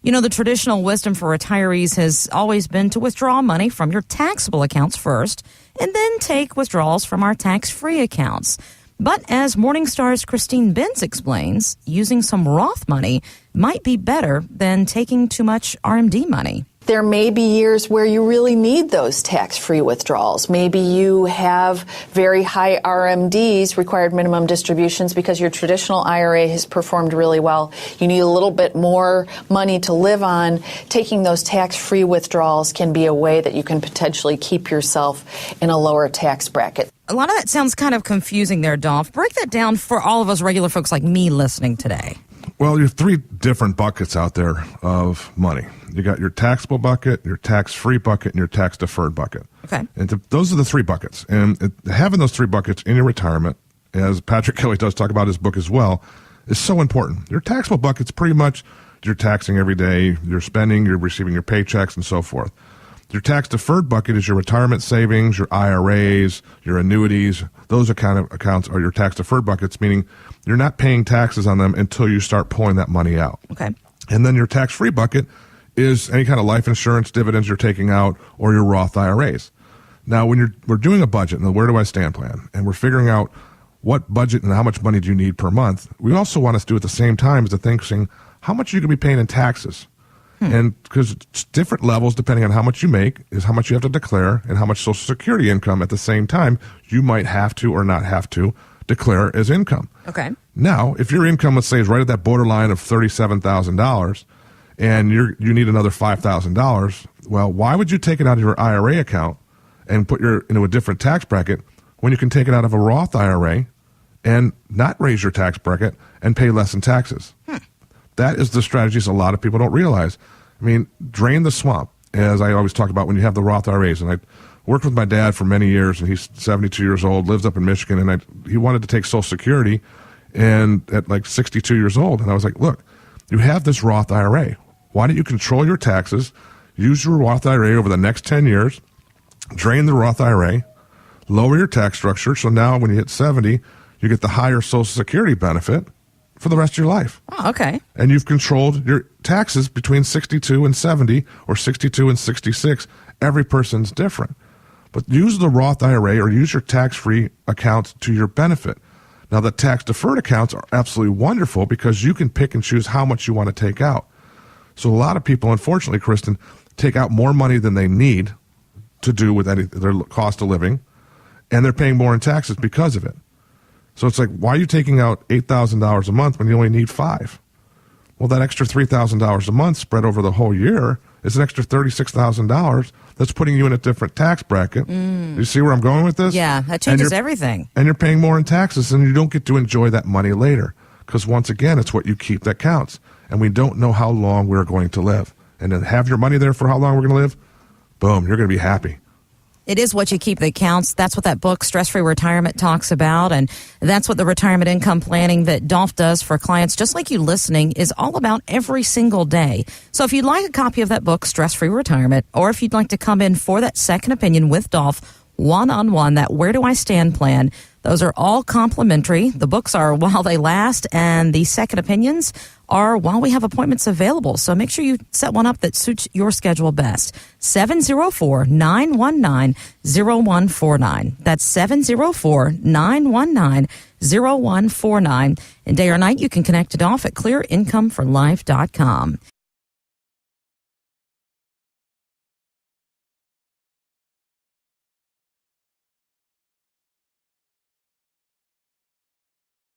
The traditional wisdom for retirees has always been to withdraw money from your taxable accounts first and then take withdrawals from our tax-free accounts. But as Morningstar's Christine Benz explains, using some Roth money might be better than taking too much RMD money. There may be years where you really need those tax-free withdrawals. Maybe you have very high RMDs, required minimum distributions, because your traditional IRA has performed really well. You need a little bit more money to live on. Taking those tax-free withdrawals can be a way that you can potentially keep yourself in a lower tax bracket. A lot of that sounds kind of confusing there, Dolph. Break that down for all of us regular folks like me listening today. Well, you have three different buckets out there of money. You got your taxable bucket, your tax-free bucket, and your tax-deferred bucket. Okay. And those are the three buckets. And having those three buckets in your retirement, as Patrick Kelly does talk about in his book as well, is so important. Your taxable bucket's pretty much you're taxing every day, you're spending, you're receiving your paychecks, and so forth. Your tax-deferred bucket is your retirement savings, your IRAs, your annuities. Those kind of accounts are your tax-deferred buckets, meaning you're not paying taxes on them until you start pulling that money out. Okay. And then your tax-free bucket is any kind of life insurance dividends you're taking out or your Roth IRAs. Now, when we're doing a budget and the Where Do I Stand plan, and we're figuring out what budget and how much money do you need per month, we also want to do at the same time as the thinking how much are you going to be paying in taxes. And because it's different levels depending on how much you make is how much you have to declare and how much Social Security income at the same time you might have to or not have to declare as income. Okay. Now, if your income, let's say, is right at that borderline of $37,000 and you need another $5,000, well, why would you take it out of your IRA account and put into a different tax bracket when you can take it out of a Roth IRA and not raise your tax bracket and pay less in taxes? That is the strategies a lot of people don't realize. I mean, drain the swamp, as I always talk about when you have the Roth IRAs. And I worked with my dad for many years, and he's 72 years old, lives up in Michigan, and he wanted to take Social Security and at like 62 years old. And I was like, look, you have this Roth IRA. Why don't you control your taxes, use your Roth IRA over the next 10 years, drain the Roth IRA, lower your tax structure, so now when you hit 70, you get the higher Social Security benefit for the rest of your life. Oh, okay. And you've controlled your taxes between 62 and 70 or 62 and 66. Every person's different. But use the Roth IRA or use your tax-free accounts to your benefit. Now, the tax-deferred accounts are absolutely wonderful because you can pick and choose how much you want to take out. So a lot of people, unfortunately, Kristen, take out more money than they need to do with their cost of living, and they're paying more in taxes because of it. So it's like, why are you taking out $8,000 a month when you only need $5,000? Well, that extra $3,000 a month spread over the whole year is an extra $36,000 that's putting you in a different tax bracket. You see where I'm going with this? Yeah, that changes everything. And you're paying more in taxes, and you don't get to enjoy that money later. Because once again, it's what you keep that counts. And we don't know how long we're going to live. And to have your money there for how long we're going to live, boom, you're going to be happy. It is what you keep that counts. That's what that book, Stress-Free Retirement, talks about. And that's what the retirement income planning that Dolph does for clients, just like you listening, is all about every single day. So if you'd like a copy of that book, Stress-Free Retirement, or if you'd like to come in for that second opinion with Dolph, one-on-one, that Where Do I Stand plan, those are all complimentary. The books are while they last, and the second opinions are while we have appointments available. So make sure you set one up that suits your schedule best. 704-919-0149. That's 704-919-0149. And day or night, you can connect to Dolph at clearincomeforlife.com.